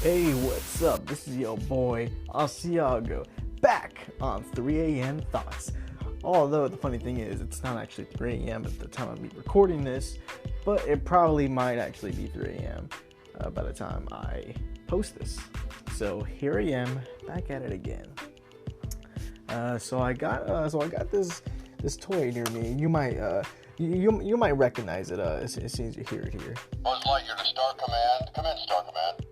Hey, what's up? This is your boy Asiago, back on 3 a.m. Thoughts. Although the funny thing is, it's not actually 3 a.m. at the time of me recording this, but it probably might actually be 3 a.m. By the time I post this. So here I am, back at it again. So I got this toy near me. You might you might recognize it as soon as you hear it here. Buzz Lightyear to Star Command. Come in, Star Command.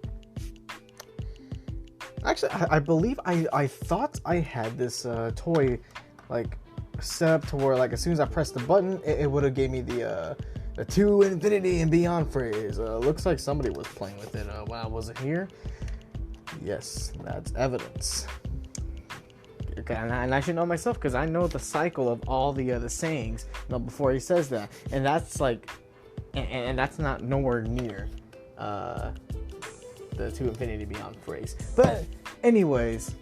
Actually, I believe I thought I had this toy like set up to where like as soon as I pressed the button, it would have gave me the to infinity and beyond phrase. Looks like somebody was playing with it when I wasn't here. Yes, that's evidence. Okay, and I should know myself because I know the cycle of all the sayings. Before he says that, and that's like, and that's not nowhere near the to infinity beyond phrase. But anyways,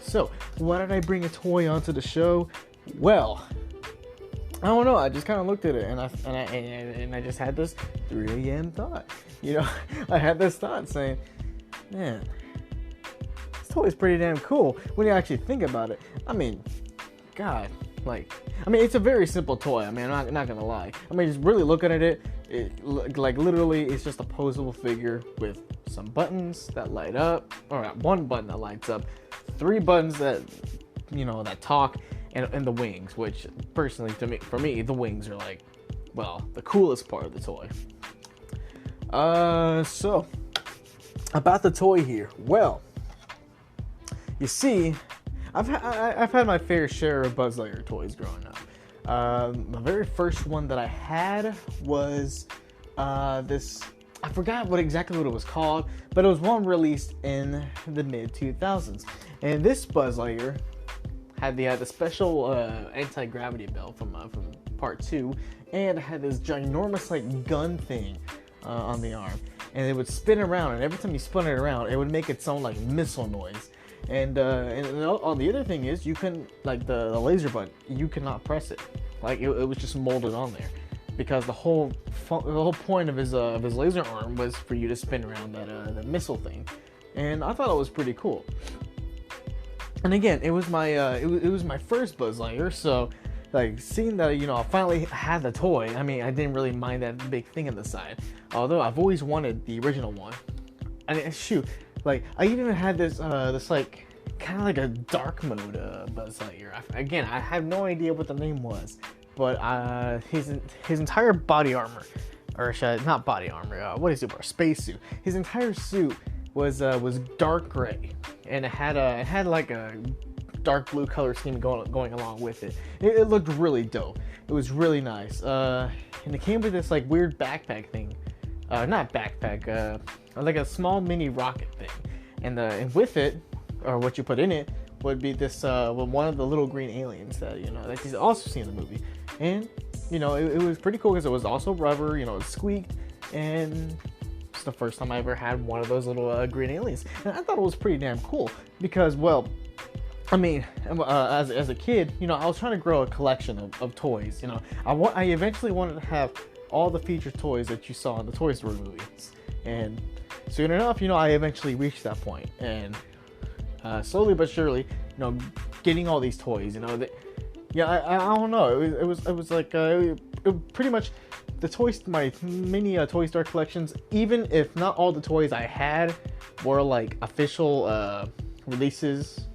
so why did I bring a toy onto the show? Well, I don't know. I just kind of looked at it and I just had this 3 a.m. thought. I had this thought saying, man, this toy is pretty damn cool when you actually think about it. I mean, God, it's a very simple toy. I'm not gonna lie. Just really looking at it, literally, it's just a posable figure with some buttons that light up, or one button that lights up, 3 buttons that talk, and the wings, which personally for me, the wings are the coolest part of the toy. So about the toy here. Well, you see, I've had my fair share of Buzz Lightyear toys growing up. The very first one that I had was this. I forgot exactly what it was called, but it was one released in the mid 2000s, and this Buzz Lightyear had the special anti-gravity belt from part 2, and it had this ginormous gun thing on the arm, and it would spin around, and every time you spun it around, it would make its own missile noise. And on the other thing is, you couldn't, the laser button, you could not press it. It was just molded on there, because the whole point of his laser arm was for you to spin around that missile thing, and I thought it was pretty cool. And again, it was my it was my first Buzz Lightyear, so seeing that I finally had the toy, I didn't really mind that big thing on the side. Although I've always wanted the original one, and shoot. I even had this kind of like a dark mode Buzz Lightyear. Again, I have no idea what the name was, but his entire body armor, or not body armor, what is it? A spacesuit. His entire suit was dark gray, and it had a dark blue color scheme going along with it. It looked really dope. It was really nice. And it came with this weird backpack thing. Not backpack, like a small mini rocket thing, and with it, or what you put in it, would be this one of the little green aliens that you also see in the movie, and it was pretty cool because it was also rubber, it squeaked, and it's the first time I ever had one of those little green aliens, and I thought it was pretty damn cool because, as a kid, I was trying to grow a collection of toys. I eventually wanted to have all the featured toys that you saw in the Toy Story movies. And soon enough, I eventually reached that point. And slowly but surely, getting all these toys, I don't know. It was pretty much the toys, my mini Toy Story collections, even if not all the toys I had were official releases,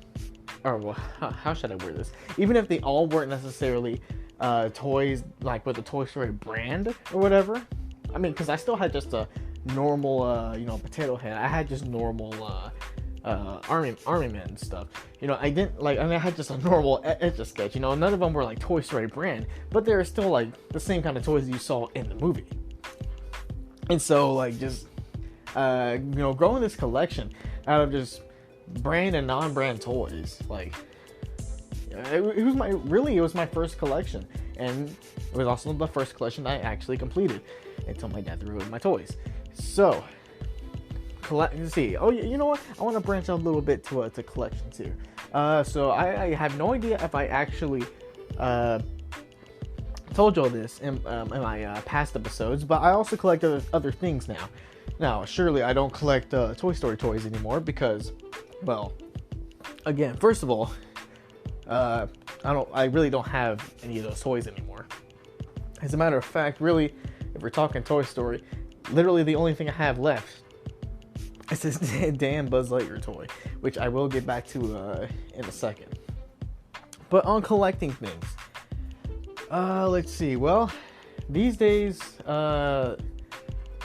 or how should I word this? Even if they all weren't necessarily toys with the Toy Story brand or whatever. Because I still had just a normal potato head. I had just normal army men stuff. I didn't I had just a normal Etch-a-Sketch. None of them were Toy Story brand, but they were still the same kind of toys you saw in the movie. And so just growing this collection out of just brand and non-brand toys, it was my first collection, and it was also the first collection I actually completed until my dad threw away my toys. So, let's see. Oh, you know what? I want to branch out a little bit to collections here. So I have no idea if I actually told y'all this in my past episodes, but I also collect other things now. Now, surely I don't collect Toy Story toys anymore because, well, again, first of all, I really don't have any of those toys anymore. As a matter of fact, really, if we're talking Toy Story, literally the only thing I have left is this damn Buzz Lightyear toy, which I will get back to in a second. But on collecting things, let's see. Well, these days,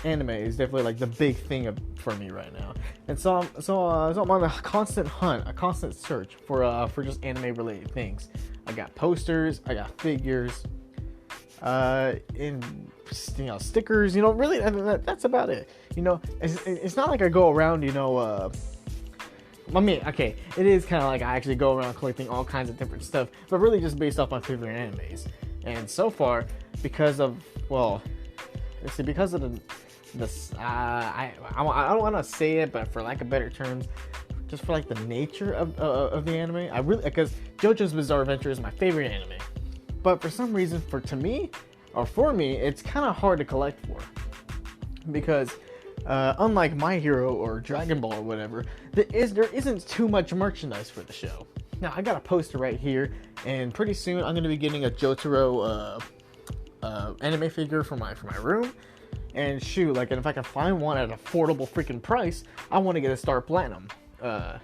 anime is definitely like the big thing for me right now, and so I'm on a constant hunt, a constant search for just anime related things. I got posters, I got figures, and stickers. Really that's about it. It's not like I go around, I mean, okay, it is kind of like I actually go around collecting all kinds of different stuff, but really just based off my favorite animes. And so far, because of this, I don't want to say it, but for lack of better terms, just for like the nature of the anime, because JoJo's Bizarre Adventure is my favorite anime, but for some reason, for me, it's kind of hard to collect for, because unlike My Hero or Dragon Ball or whatever, there isn't too much merchandise for the show. Now I got a poster right here, and pretty soon I'm going to be getting a Jotaro anime figure for my room. And shoot, and if I can find one at an affordable freaking price, I want to get a Star Platinum. I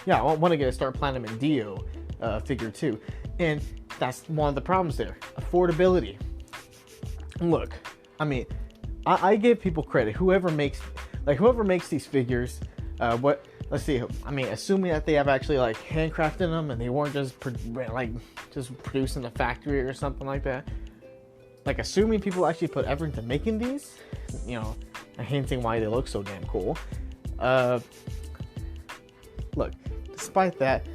want to get a Star Platinum and Dio figure too. And that's one of the problems there: affordability. Look, I mean, I give people credit. Whoever makes these figures, let's see. I mean, assuming that they have actually handcrafted them and they weren't just produced in a factory or something like that. Assuming people actually put effort into making these, hinting why they look so damn cool. Look, despite that,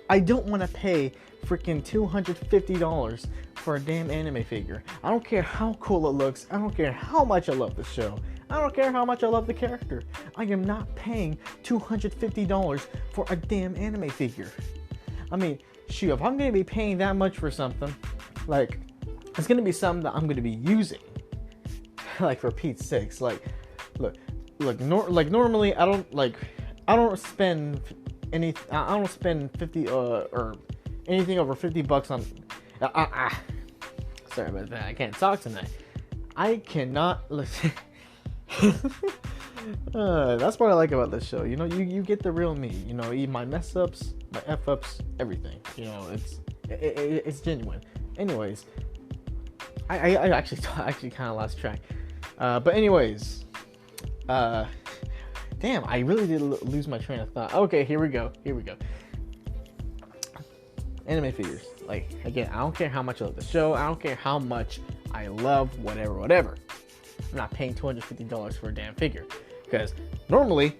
I don't want to pay freaking $250 for a damn anime figure. I don't care how cool it looks. I don't care how much I love the show. I don't care how much I love the character. I am not paying $250 for a damn anime figure. I mean, shoot, if I'm going to be paying that much for something, it's going to be something that I'm going to be using. For Pete's sakes. Normally I don't spend 50 or anything over $50 on sorry about that. I can't talk tonight. I cannot listen. That's what I like about this show. You get the real me. My mess ups, my f ups, everything. It's genuine. Anyways, I actually kind of lost track. But anyways, damn, I really did lose my train of thought. Okay, here we go. Anime figures. Again, I don't care how much I love the show. I don't care how much I love whatever. I'm not paying $250 for a damn figure. Because normally,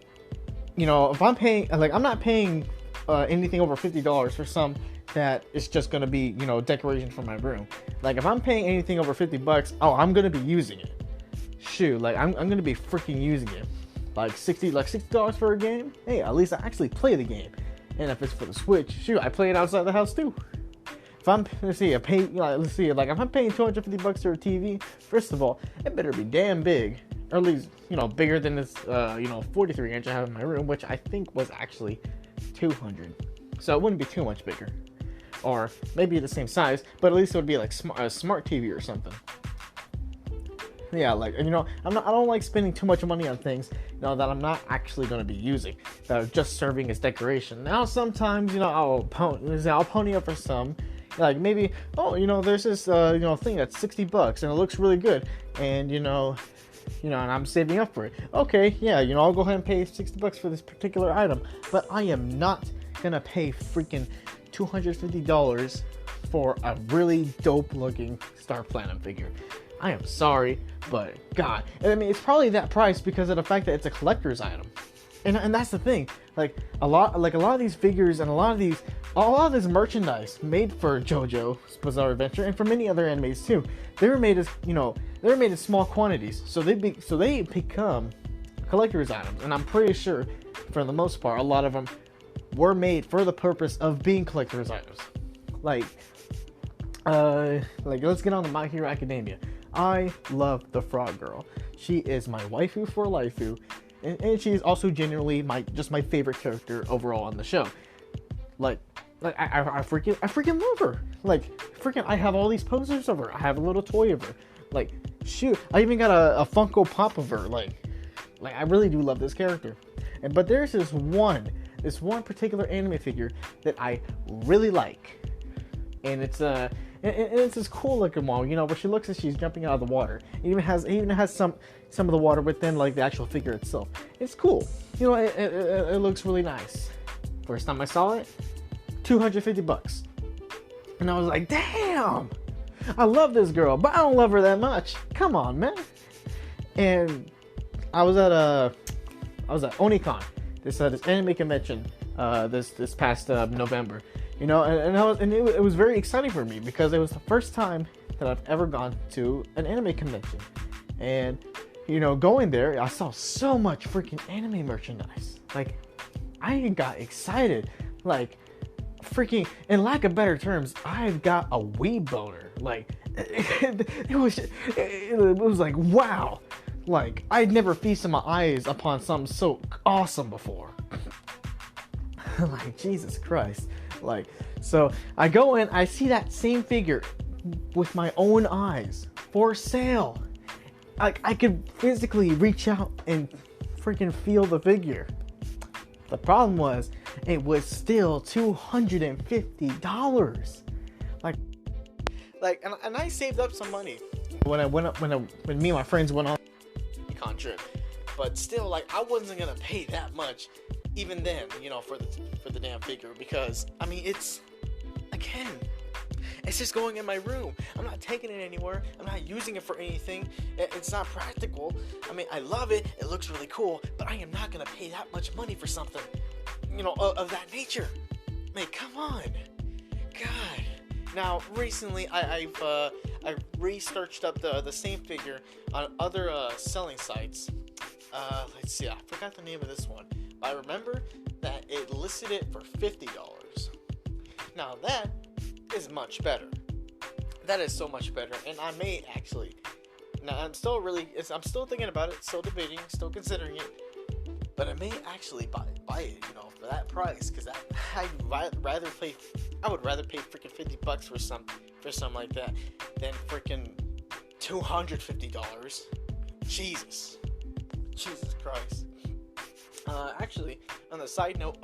if I'm paying, I'm not paying anything over $50 for some that is just going to be, decoration for my room. If I'm paying anything over $50, I'm going to be using it. Shoot, I'm going to be freaking using it. $60 for a game? Hey, at least I actually play the game. And if it's for the Switch, shoot, I play it outside the house too. If I'm, if I'm paying $250 for a TV, first of all, it better be damn big. Or at least, bigger than this, 43 inch I have in my room, which I think was actually 200. So it wouldn't be too much bigger. Or maybe the same size, but at least it would be a smart TV or something. Yeah, I don't like spending too much money on things, that I'm not actually going to be using, that are just serving as decoration. Now, sometimes, I'll pony up for some, maybe, there's this, thing that's $60 and it looks really good, and, and I'm saving up for it. Okay, yeah, I'll go ahead and pay $60 for this particular item, but I am not going to pay freaking $250 for a really dope looking Star Platinum figure. I am sorry, but God, I mean, it's probably that price because of the fact that it's a collector's item, and that's the thing. A lot of these figures and a lot of this merchandise made for JoJo's Bizarre Adventure and for many other animes too. They were made as in small quantities, so they become collector's items, and I'm pretty sure, for the most part, a lot of them were made for the purpose of being collector's items. Like, let's get on to My Hero Academia. I love the Frog Girl. She is my waifu for lifeu, and she is also genuinely my favorite character overall on the show. Like I freaking love her. Like, freaking, I have all these posters of her. I have a little toy of her. Like, shoot, I even got a Funko Pop of her. Like I really do love this character. But there's this one particular anime figure that I really like, and it's this cool looking one, where she looks as she's jumping out of the water. It even has some of the water within, like, the actual figure itself. It's cool. It looks really nice. First time I saw it, $250, and I was like, damn, I love this girl, but I don't love her that much. Come on, man. And I was at Onicon, this anime convention, this past November, and it was very exciting for me because it was the first time that I've ever gone to an anime convention, and going there, I saw so much freaking anime merchandise. Like, I got excited, like, freaking, in lack of better terms, I've got a weeb boner. Like, it was like, wow. Like, I'd never feasted my eyes upon something so awesome before. Like, Jesus Christ. Like, so I go in, I see that same figure with my own eyes for sale. Like, I could physically reach out and freaking feel the figure. The problem was, it was still $250. Like, and I saved up some money when me and my friends went on con trip, but still, like, I wasn't gonna pay that much even then, for the damn figure, because I mean, it's just going in my room. I'm not taking it anywhere. I'm not using it for anything. It's not practical. I mean, I love it. It looks really cool, but I am not gonna pay that much money for something, of that nature. I mean, come on, God. Now, recently, I've researched up the same figure on other selling sites. Let's see, I forgot the name of this one. I remember that it listed it for $50. Now, that is much better. That is so much better, and I may actually. Now, I'm still thinking about it, still debating, still considering it. But I may actually buy it, for that price, because I would rather pay freaking $50 for something like that than freaking $250. Jesus Christ. Actually, on the side note,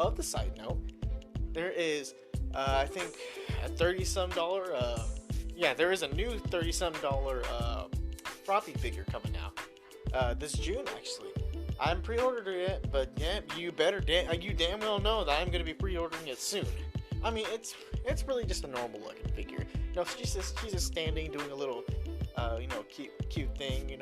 there is I think a $30-some dollar. There is a new $30-some dollar Froppy figure coming out this June, actually. I haven't pre-ordered it yet, but yeah, you damn well know that I'm going to be pre-ordering it soon. I mean, it's really just a normal looking figure. She's just standing doing a little, cute thing.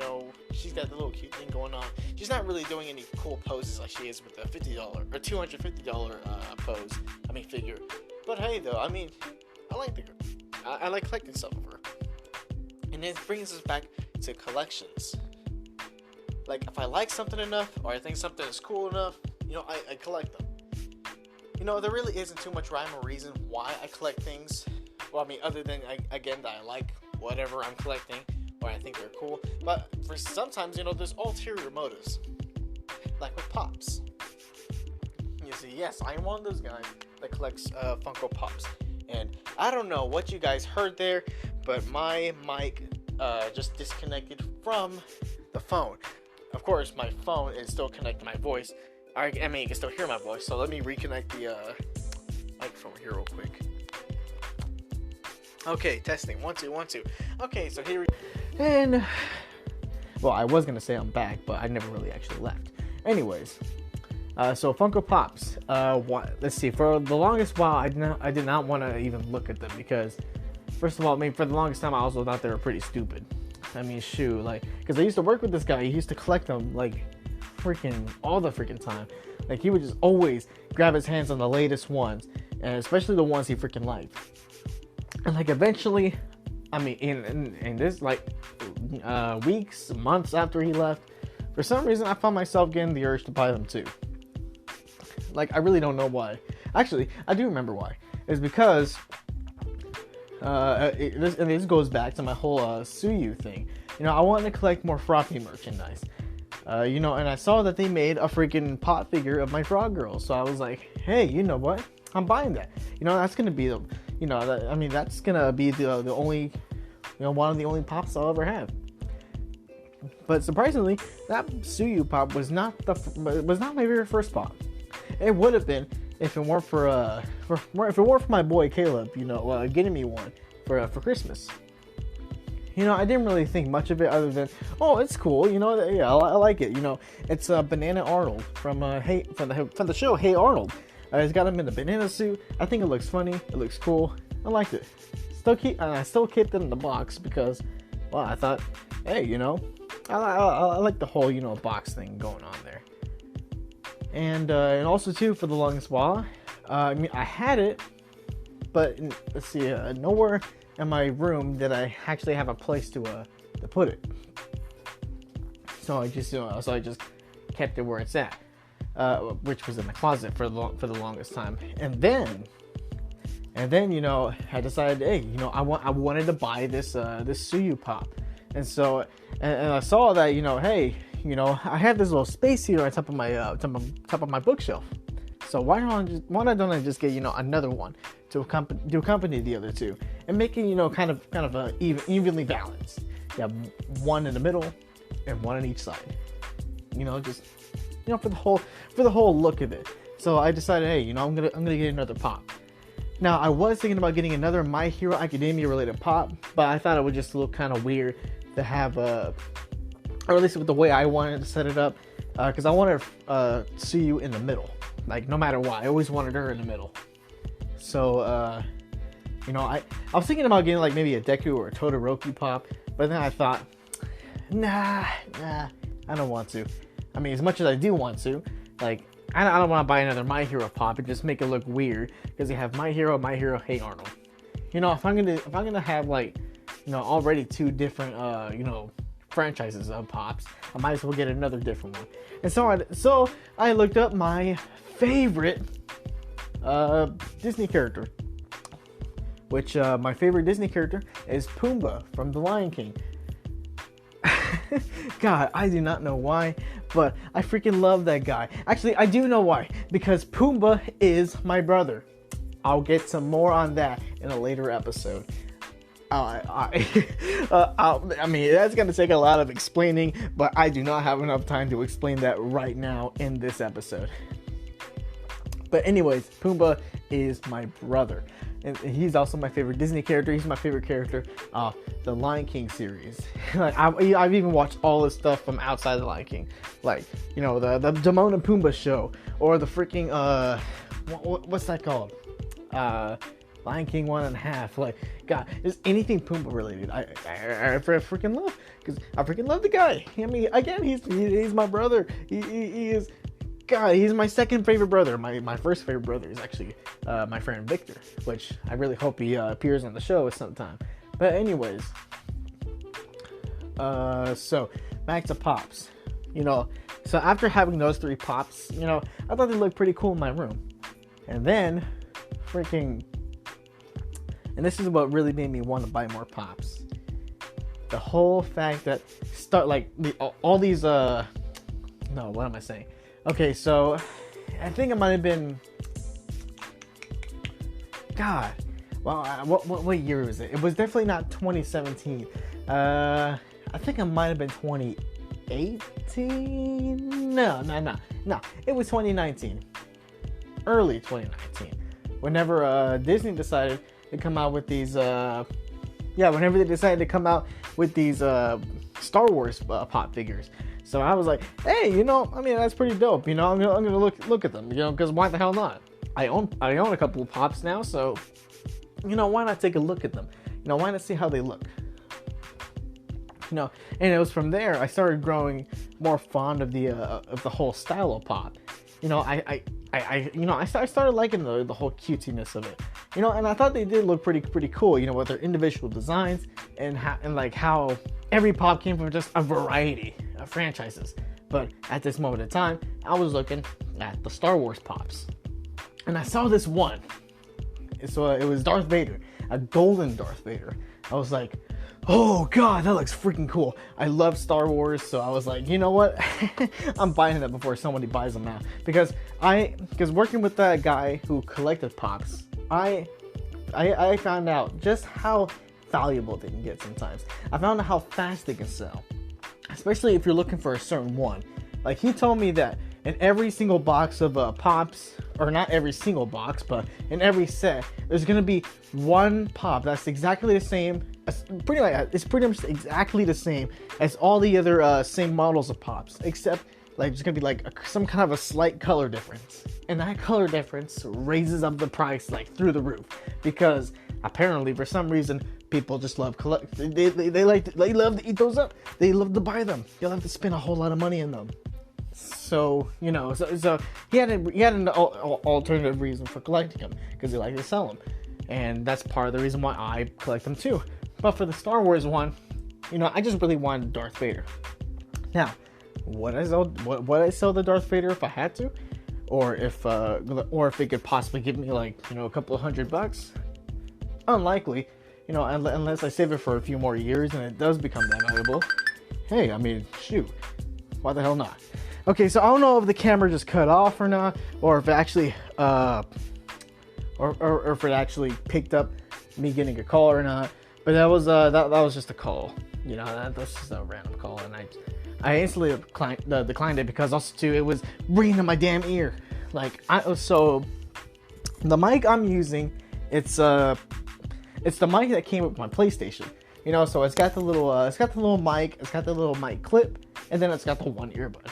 She's got the little cute thing going on. She's not really doing any cool poses like she is with the $50 or $250 figure. But hey, though, I mean, I like the girl. I like collecting stuff of her. And it brings us back to collections. Like, if I like something enough, or I think something is cool enough, I collect them. There really isn't too much rhyme or reason why I collect things. Well, I mean, other than, that I like whatever I'm collecting, or I think they're cool. But for sometimes, there's ulterior motives. Like with Pops. You see, yes, I am one of those guys that collects Funko Pops. And I don't know what you guys heard there, but my mic just disconnected from the phone. Of course, my phone is still connected to my voice. I mean, you can still hear my voice, so let me reconnect the microphone here real quick. Okay, testing. 1 2 1 2. Okay, so here we and well, I was gonna say I'm back, but I never really actually left. Anyways, so Funko Pops. Let's see. For the longest while, I did not want to even look at them because, first of all, I mean, for the longest time, I also thought they were pretty stupid. I mean, shoot, like, because I used to work with this guy. He used to collect them, like, freaking all the freaking time. Like, he would just always grab his hands on the latest ones, and especially the ones he freaking liked. And, like, eventually, I mean, in this, like, weeks, months after he left, for some reason, I found myself getting the urge to buy them, too. Like, I really don't know why. Actually, I do remember why. It's because this goes back to my whole Suyu thing. You know, I wanted to collect more frothy merchandise. You know, and I saw that they made a freaking pop figure of my Frog Girl. So I was like, hey, you know what? I'm buying that. You know, that's gonna be the, you know, that's gonna be the only, you know, one of the only pops I'll ever have. But surprisingly, that Suyu pop was not my very first pop. It would have been if it weren't for my boy Caleb, you know, getting me one for Christmas. You know, I didn't really think much of it other than, oh, it's cool. You know, yeah, I like it. You know, it's Banana Arnold from the show Hey Arnold. It's got him in a banana suit. I think it looks funny. It looks cool. I liked it. I still kept it in the box because, well, I thought, hey, you know, I like the whole, you know, box thing going on there. And also too, for the longest while, I mean, I had it, but let's see, nowhere in my room did I actually have a place to put it. So I just kept it where it's at, which was in the closet for the longest time. And then you know, I decided, hey, you know, I wanted to buy this Suyu pop, and so and I saw that, you know, hey, you know, I have this little space here on top of my bookshelf. So why don't I just get, you know, another one to accompany the other two and make it, you know, kind of evenly balanced. You have one in the middle and one on each side. You know, just, you know, for the whole look of it. So I decided, hey, you know, I'm gonna get another pop. Now I was thinking about getting another My Hero Academia related pop, but I thought it would just look kind of weird to have or at least with the way I wanted to set it up, because I wanted to see you in the middle. Like, no matter what, I always wanted her in the middle. So, you know, I was thinking about getting like maybe a Deku or a Todoroki pop, but then I thought, nah, I don't want to. I mean, as much as I do want to, like, I don't want to buy another My Hero pop and just make it look weird because you have My Hero, Hey Arnold. You know, if I'm gonna have, like, you know, already two different you know, franchises of pops, I might as well get another different one. And so I looked up my favorite Disney character, which my favorite Disney character is Pumbaa from The Lion King. God, I do not know why, but I freaking love that guy. Actually, I do know why, because Pumbaa is my brother. I'll get some more on that in a later episode. I mean, that's going to take a lot of explaining, but I do not have enough time to explain that right now in this episode. But anyways, Pumbaa is my brother. And he's also my favorite Disney character. He's my favorite character of the Lion King series. Like, I've even watched all the stuff from outside the Lion King. Like, you know, the Timon and Pumbaa show. Or the freaking, what's that called? Lion King 1.5. Like, God, is anything Pumbaa related I freaking love, because I freaking love the guy. I mean, again, he's my brother. He is, God, he's my second favorite brother. My first favorite brother is actually my friend Victor, which I really hope he appears on the show sometime. But anyways, so back to pops. You know, so after having those three pops, you know, I thought they looked pretty cool in my room. And then freaking, and this is what really made me want to buy more pops. The whole fact that all these no, what am I saying? Okay, so I think it might have been, God, well, what year was it? It was definitely not 2017. I think it might have been 2018. No. It was 2019, early 2019. Whenever Disney decided to come out with these, whenever they decided to come out with these Star Wars pop figures. So I was like, hey, you know, I mean, that's pretty dope. You know, I'm gonna look at them, you know, because why the hell not? I own a couple of pops now, so, you know, why not take a look at them? You know, why not see how they look? You know, and it was from there I started growing more fond of the whole style of pop. You know, I started liking the whole cutiness of it. You know, and I thought they did look pretty cool. You know, with their individual designs and how every pop came from just a variety of franchises. But at this moment in time, I was looking at the Star Wars pops, and I saw this one. So it was Darth Vader. a golden Darth Vader. I was like, oh god, that looks freaking cool. I love Star Wars, so I was like, you know what? I'm buying that before somebody buys them now. Because working with that guy who collected pops, I found out just how valuable they can get sometimes. I found out how fast they can sell, especially if you're looking for a certain one. Like, he told me that in every single box of pops, or not every single box, but in every set, there's gonna be one pop that's exactly the same. It's pretty much exactly the same as all the other same models of pops, except like there's gonna be like some kind of a slight color difference, and that color difference raises up the price like through the roof, because apparently for some reason people just love collect. They love to eat those up. They love to buy them. You'll have to spend a whole lot of money in them. So, you know, so he had an alternative reason for collecting them, because he liked to sell them, and that's part of the reason why I collect them too. But for the Star Wars one, you know, I just really wanted Darth Vader. Now, would I sell the Darth Vader if I had to, or if it could possibly give me like, you know, a couple of $100? Unlikely, you know, unless I save it for a few more years and it does become that valuable. Hey, I mean, shoot, why the hell not? Okay, so I don't know if the camera just cut off or not, or if it actually, or if it actually picked up me getting a call or not. But that was just a call, you know. That's just a random call, and I instantly declined it, because also too, it was ringing in my damn ear. Like, so the mic I'm using, it's the mic that came with my PlayStation, you know. So it's got the little mic, it's got the little mic clip, and then it's got the one earbud.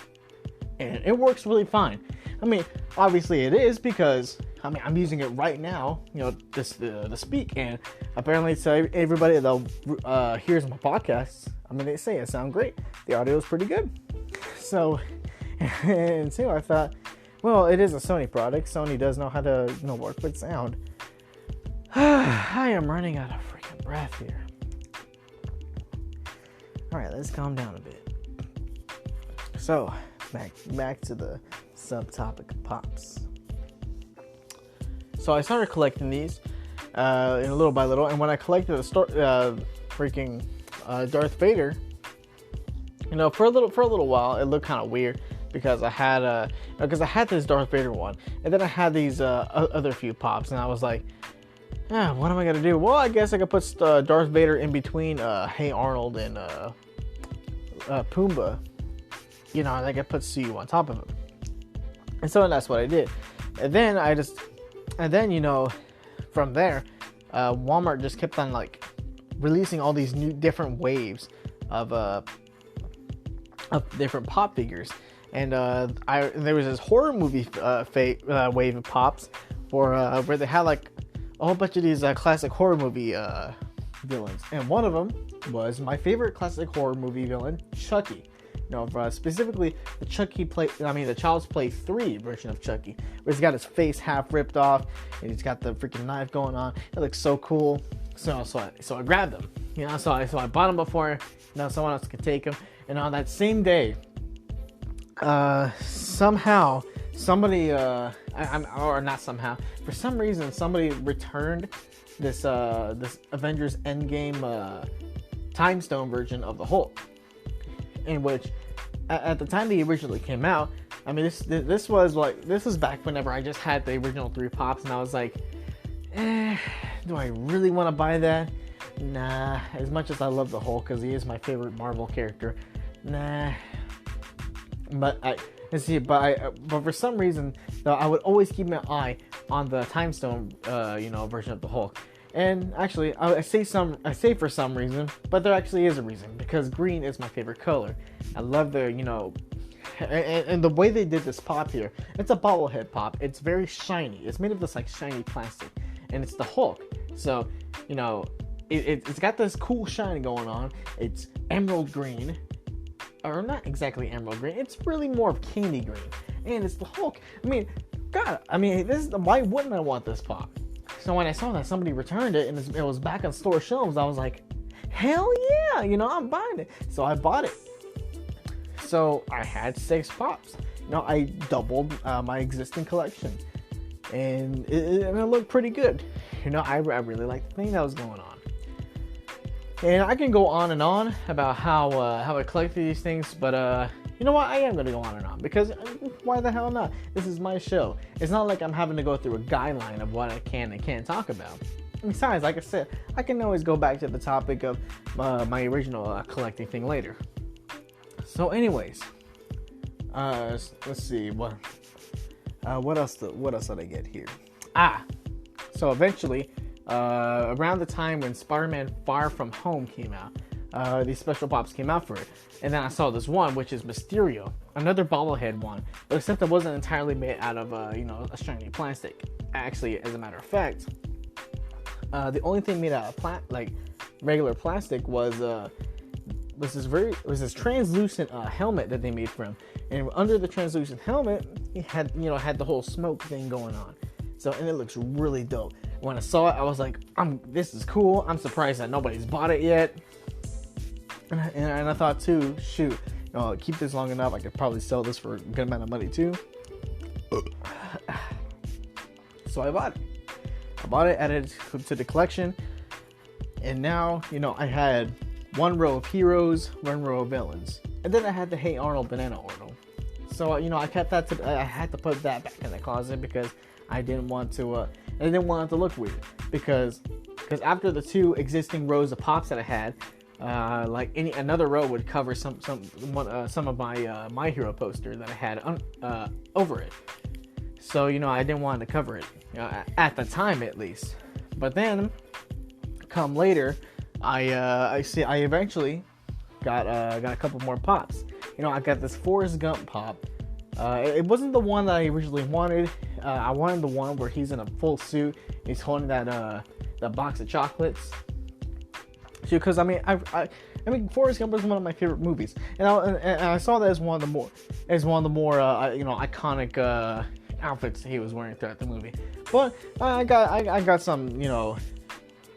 And it works really fine. I mean, obviously it is, because I mean, I'm using it right now, you know, to speak, and apparently so everybody that hears my podcasts, I mean, they say it sounds great. The audio is pretty good. So, and so I thought, well, it is a Sony product. Sony does know how to, you know, work with sound. I am running out of freaking breath here. All right, let's calm down a bit. So, back to the subtopic of pops. So I started collecting these in little by little, and when I collected the freaking Darth Vader, you know, for a little while it looked kind of weird, because I had this Darth Vader one, and then I had these other few pops, and I was like, what am I gonna do? Well, I guess I could put Darth Vader in between Hey Arnold and Pumbaa, you know, and I could put CU on top of him. And so that's what I did. And then you know, from there, Walmart just kept on like releasing all these new different waves of different pop figures. And there was this horror movie wave of pops where they had like a whole bunch of these classic horror movie villains. And one of them was my favorite classic horror movie villain, Chucky. You know, specifically the the Child's Play 3 version of Chucky, where he's got his face half ripped off and he's got the freaking knife going on. It looks so cool. So I grabbed them. You know, so I bought them before, you know, someone else could take them. And on that same day, somehow somebody for some reason somebody returned this Avengers Endgame Time Stone version of the Hulk, in which at the time they originally came out, I mean, this was back whenever I just had the original 3 pops, and I was like, do I really want to buy that? Nah. As much as I love the Hulk, because he is my favorite Marvel character, nah. But for some reason, though, I would always keep my eye on the Time Stone, version of the Hulk. And actually, I say for some reason, but there actually is a reason, because green is my favorite color. I love the, you know, and the way they did this pop here, it's a bobblehead pop. It's very shiny. It's made of this like shiny plastic, and it's the Hulk. So, you know, it's got this cool shine going on. It's emerald green, or not exactly emerald green. It's really more of candy green, and it's the Hulk. I mean, God, why wouldn't I want this pop? So when I saw that somebody returned it and it was back on store shelves, I was like, hell yeah, you know, I'm buying it. So I bought it. So I had 6 pops. You know, I doubled my existing collection. and it looked pretty good. You know, I really liked the thing that was going on. And I can go on and on about how I collected these things, but you know what? I am going to go on and on, because why the hell not? This is my show. It's not like I'm having to go through a guideline of what I can and can't talk about. Besides, like I said, I can always go back to the topic of my original collecting thing later. So anyways, let's see, what else did I get here? So eventually, around the time when Spider-Man Far From Home came out, these special pops came out for it. And then I saw this one, which is Mysterio, another bobblehead one, but except it wasn't entirely made out of, a shiny plastic. Actually, as a matter of fact, the only thing made out of regular plastic was this translucent helmet that they made for him. And under the translucent helmet, he had the whole smoke thing going on. So, and it looks really dope. When I saw it, I was like, this is cool. I'm surprised that nobody's bought it yet. And I thought too, shoot, keep this long enough, I could probably sell this for a good amount of money too. So I bought it. Added it to the collection. And now, I had one row of heroes, one row of villains. And then I had the Hey Arnold banana Arnold. So, I kept that I had to put that back in the closet because I didn't want to, it to look weird. Because after the two existing rows of pops that I had, another row would cover some of my hero poster that I had over it. So I didn't want to cover it at the time, at least. But then, come later, I eventually got a couple more pops. I got this Forrest Gump pop. It wasn't the one that I originally wanted. I wanted the one where he's in a full suit. He's holding that box of chocolates. Because I mean, Forrest Gump was one of my favorite movies, and I saw that as one of the more iconic outfits he was wearing throughout the movie. But I got some,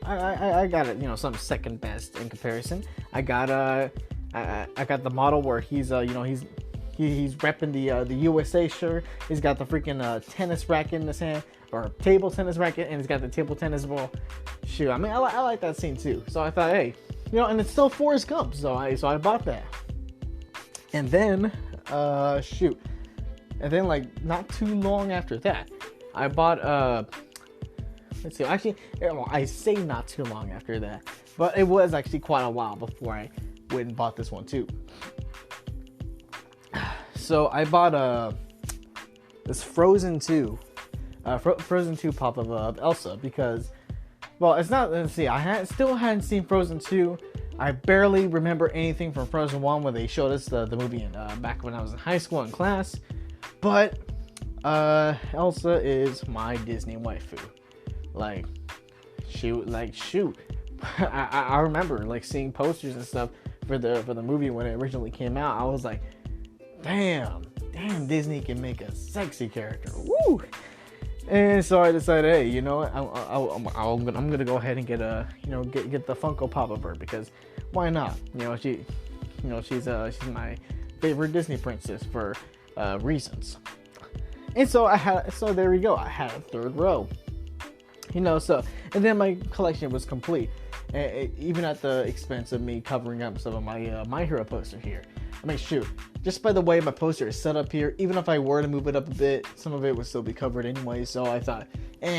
I got it, some second best in comparison. I got the model where he's he's repping the USA shirt. He's got the freaking tennis racket in his hand, or table tennis racket, and he's got the table tennis ball. Shoot, I mean, I like that scene too. So I thought, hey, and it's still Forrest Gump, so I bought that. And then, and then like not too long after that, I bought let's see, actually, I say not too long after that, but it was actually quite a while before I went and bought this one too. So I bought this Frozen 2 pop of Elsa because, well, it's not, let's see, I still hadn't seen Frozen 2. I barely remember anything from Frozen 1 when they showed us the movie back when I was in high school in class. But Elsa is my Disney waifu. Shoot. I remember seeing posters and stuff for the movie when it originally came out. I was like, damn, Disney can make a sexy character. Woo! And so I decided, hey, you know what? I'm gonna go ahead and get the Funko Pop of her, because why not? She's my favorite Disney princess for reasons. And so there we go. I had a third row. And then my collection was complete, even at the expense of me covering up some of my hero poster here. I mean, shoot, just by the way my poster is set up here, even if I were to move it up a bit, some of it would still be covered anyway. So I thought,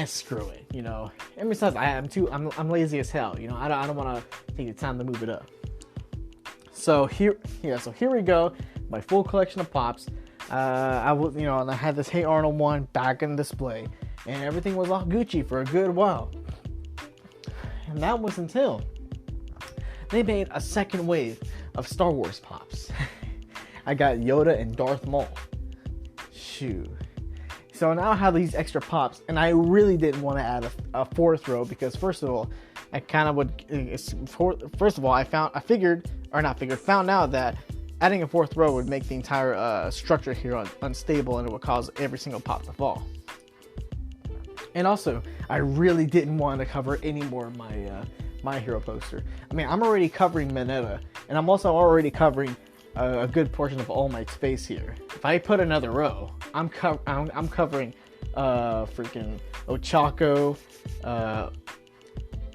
screw it, And besides, I'm lazy as hell, I don't want to take the time to move it up. So here we go, my full collection of pops. And I had this Hey Arnold one back in display, and everything was all Gucci for a good while. And that was until they made a second wave of Star Wars pops. I got Yoda and Darth Maul. Shoot. So now I have these extra pops, and I really didn't want to add a fourth row, because first of all, I kind of would. First of all, I found out that adding a fourth row would make the entire structure here unstable, and it would cause every single pop to fall. And also, I really didn't want to cover any more of my hero poster. I mean, I'm already covering Mineta, and I'm also already covering a good portion of All Might's face here. If I put another row, I'm covering freaking Ochako,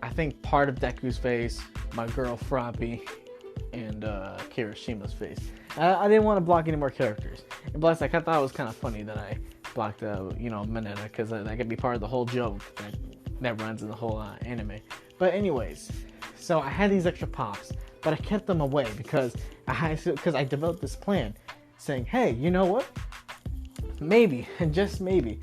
I think part of Deku's face, my girl Froppy, and Kirishima's face. I didn't want to block any more characters. And plus, like, I thought it was kind of funny that I blocked, Mineta, because that could be part of the whole joke that runs in the whole anime. But anyways, so I had these extra pops, but I kept them away because I developed this plan, saying, hey, you know what? Maybe, and just maybe,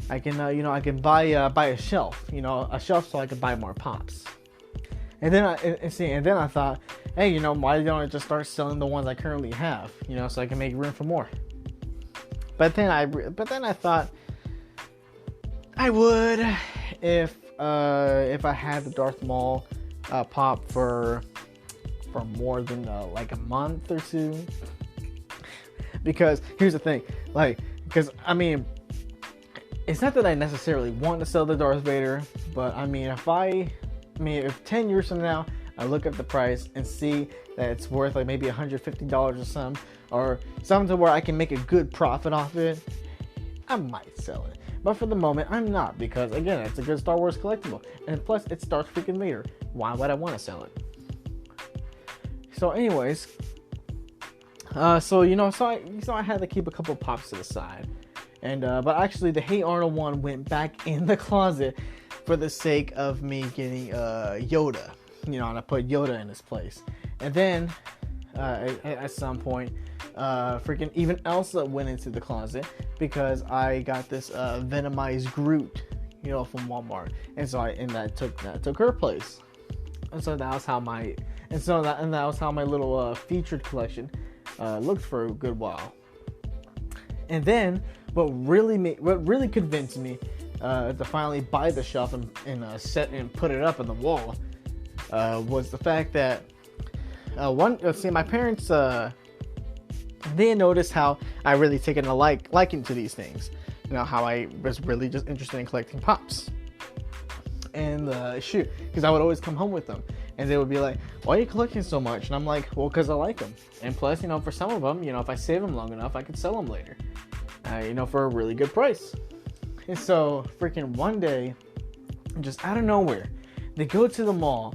I can buy a shelf, a shelf so I can buy more pops. And then I thought, hey, why don't I just start selling the ones I currently have, so I can make room for more. But then I thought I would if I had the Darth Maul pop for more than like a month or two. Because here's the thing, it's not that I necessarily want to sell the Darth Vader, but if 10 years from now I look at the price and see that it's worth like maybe $150 or something, or something to where I can make a good profit off it, I might sell it. But for the moment, I'm not, because again, it's a good Star Wars collectible, and plus it's Darth freaking Vader. Why would I want to sell it? So anyways, so I had to keep a couple pops to the side. And but actually the Hey Arnold one went back in the closet for the sake of me getting Yoda, and I put Yoda in his place. And then at some point, freaking even Elsa went into the closet because I got this Venomized Groot, from Walmart, and that took her place. And so that was how my little featured collection looked for a good while. And then what really convinced me to finally buy the shelf and set and put it up on the wall was the fact that my parents they noticed how I really taken a liking to these things. How I was really just interested in collecting pops. And because I would always come home with them, and they would be like, "Why are you collecting so much?" And I'm like, "Well, because I like them, and plus, for some of them, if I save them long enough, I could sell them later, for a really good price." And so, freaking one day, just out of nowhere, they go to the mall,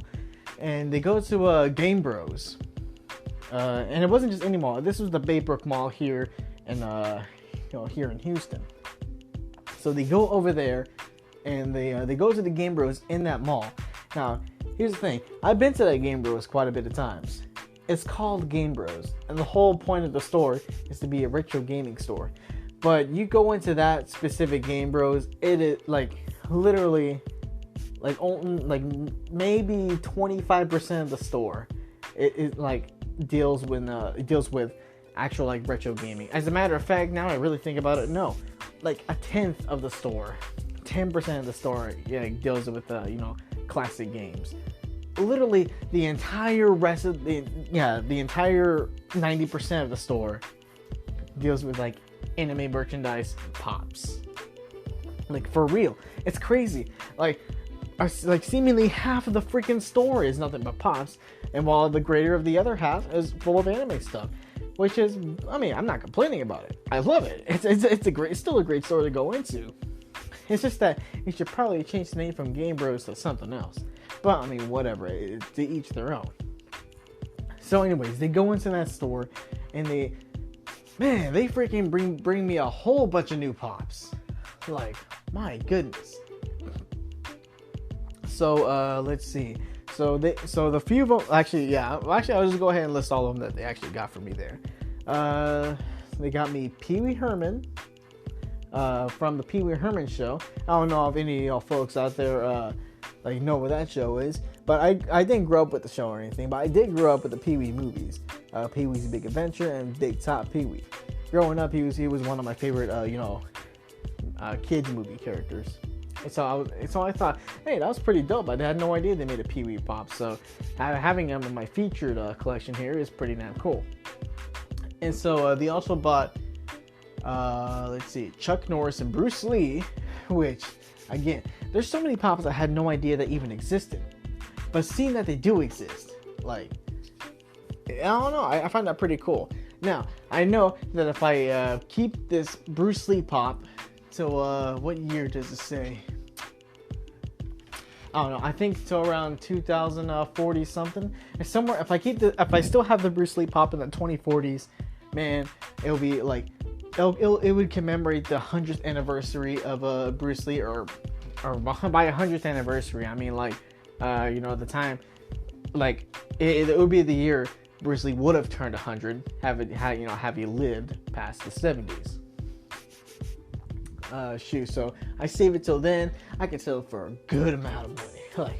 and they go to Game Bros, and it wasn't just any mall. This was the Baybrook Mall here, here in Houston. So they go over there, and they go to the Game Bros in that mall. Now, here's the thing. I've been to that Game Bros quite a bit of times. It's called Game Bros, and the whole point of the store is to be a retro gaming store. But you go into that specific Game Bros, it is literally maybe 25% of the store. It deals with actual retro gaming. As a matter of fact, now I really think about it, no, a tenth of the store. 10% of the store deals with classic games. Literally the entire rest of the entire 90% of the store deals with anime merchandise pops. For real, it's crazy. Seemingly half of the freaking store is nothing but pops, and while the greater of the other half is full of anime stuff. Which is, I'm not complaining about it. I love it. It's still a great store to go into. It's just that you should probably change the name from Game Bros to something else. But whatever. To each their own. So, anyways, they go into that store and they freaking bring me a whole bunch of new pops. My goodness. So let's see. So the few of them actually I'll just go ahead and list all of them that they actually got for me there. They got me Pee Wee Herman. From the Pee Wee Herman show. I don't know if any of y'all folks out there know what that show is, but I didn't grow up with the show or anything, but I did grow up with the Pee Wee movies, Pee Wee's Big Adventure and Big Top Pee Wee. Growing up, he was one of my favorite kids movie characters. And so I thought, hey, that was pretty dope. I had no idea they made a Pee Wee pop, so having them in my featured collection here is pretty damn cool. And so they also bought Chuck Norris and Bruce Lee, which, again, there's so many pops I had no idea that even existed. But seeing that they do exist, I don't know, I find that pretty cool. Now, I know that if I keep this Bruce Lee pop So what year does it say? I don't know. I think till around 2040 something. And somewhere, if I still have the Bruce Lee pop in the 2040s, man, it'll be like, it would commemorate the 100th anniversary of Bruce Lee, or by 100th anniversary, I mean like, the time, like it would be the year Bruce Lee would have turned 100, have he lived past the 70s. So I save it till then. I can sell it for a good amount of money. Like,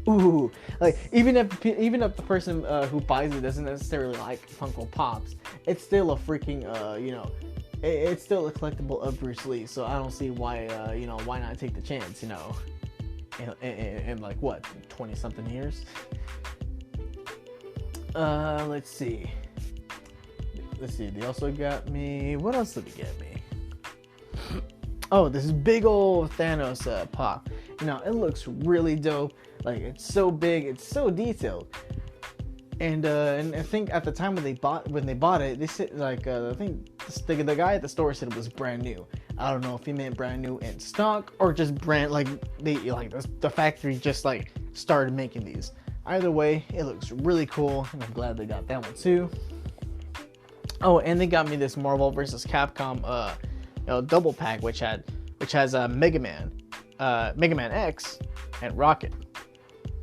ooh, like even if the person who buys it doesn't necessarily like Funko Pops, it's still a freaking it's still a collectible of Bruce Lee. So I don't see why why not take the chance, in like what, 20 something years. Let's see. They also got me. What else did they get me? Oh, this big old Thanos pop. It looks really dope. Like, it's so big, it's so detailed. And I think at the time when they bought it, they said like I think the guy at the store said it was brand new. I don't know if he meant brand new in stock or just brand like the factory just like started making these. Either way, it looks really cool, and I'm glad they got that one too. Oh, and they got me this Marvel vs. Capcom double pack, which has Mega Man X, and Rocket,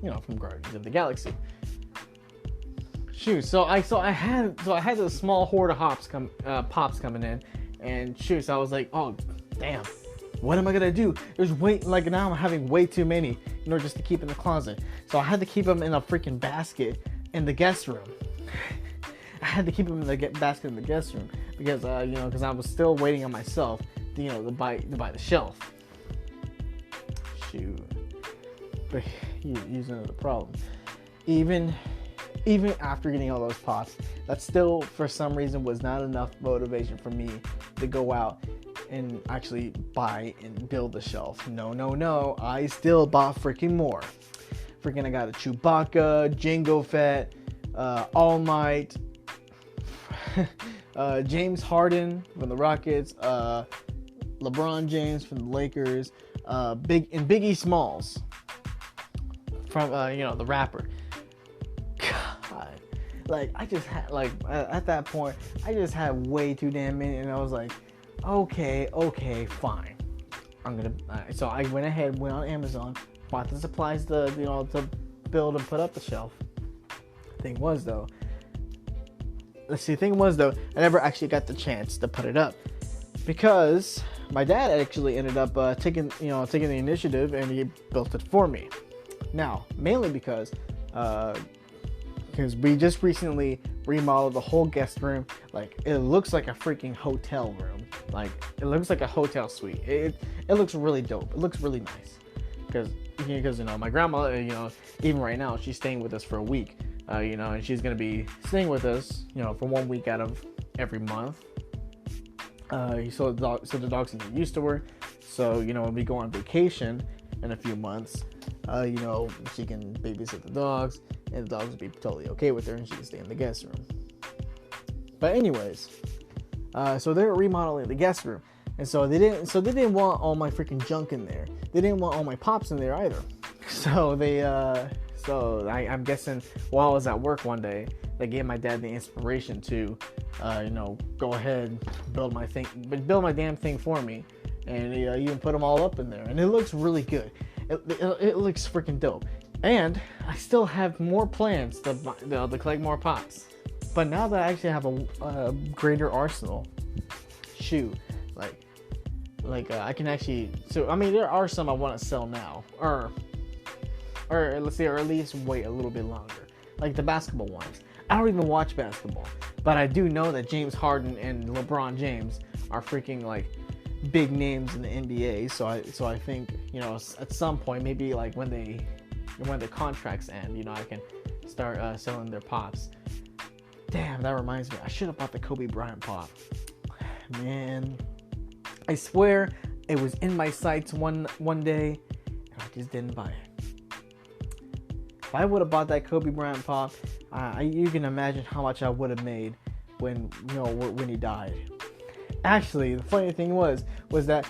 from Guardians of the Galaxy. Shoot, so I had this small horde of pops coming in, and shoot, so I was like, oh damn, what am I gonna do? Now I'm having way too many, just to keep in the closet. So I had to keep them in a freaking basket in the guest room. I had to keep them in the basket in the guest room because because I was still waiting on myself to buy the shelf. Shoot, but here's another problem. Even after getting all those pops, that still for some reason was not enough motivation for me to go out and actually buy and build the shelf. No, I still bought freaking more. Freaking, I got a Chewbacca, Jango Fett, All Might, James Harden from the Rockets, LeBron James from the Lakers, Biggie Smalls from the rapper. God, like I just had at that point I just had way too damn many, and I was like, okay, fine. I'm gonna. So I went on Amazon, bought the supplies to build and put up the shelf. Thing was though, I never actually got the chance to put it up because my dad actually ended up taking the initiative, and he built it for me. Now, mainly because we just recently remodeled the whole guest room. Like, it looks like a freaking hotel room. Like, it looks like a hotel suite. It looks really dope. It looks really nice because my grandma, even right now, she's staying with us for a week. And she's gonna be staying with us, for 1 week out of every month. So the dog's gonna get used to her. So when we go on vacation in a few months, she can babysit the dogs, and the dogs will be totally okay with her, and she can stay in the guest room. But anyways, so they were remodeling the guest room, and so they didn't want all my freaking junk in there. They didn't want all my pops in there either. So I'm guessing while I was at work one day, they gave my dad the inspiration to, go ahead, build my damn thing for me, and even put them all up in there, and it looks really good. It looks freaking dope, and I still have more plans to collect more pops. But now that I actually have a greater arsenal, I can actually. So I mean, there are some I want to sell now, or let's say, or at least wait a little bit longer. Like the basketball ones. I don't even watch basketball, but I do know that James Harden and LeBron James are freaking big names in the NBA. So I think at some point, maybe when the contracts end, I can start selling their pops. Damn, that reminds me, I should have bought the Kobe Bryant pop. Man, I swear it was in my sights one day, and I just didn't buy it. If I would have bought that Kobe Bryant pop, you can imagine how much I would have made when he died. Actually, the funny thing was that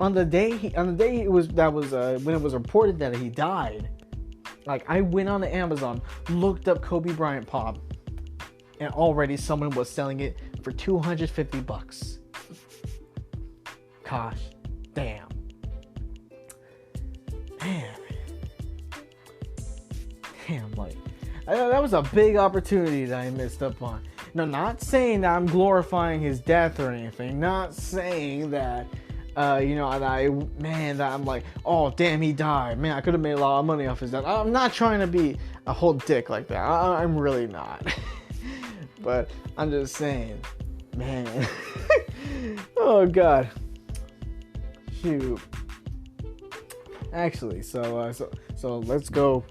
On the day it was when it was reported that he died, like I went on the Amazon, looked up Kobe Bryant pop, and already someone was selling it for $250. Gosh, damn, man, like that was a big opportunity that I missed up on. No, not saying that I'm glorifying his death or anything. Not saying that, that I'm like, oh damn, he died. Man, I could have made a lot of money off his death. I'm not trying to be a whole dick like that. I'm really not. But I'm just saying, man. Oh god. Shoot. Actually, so let's go.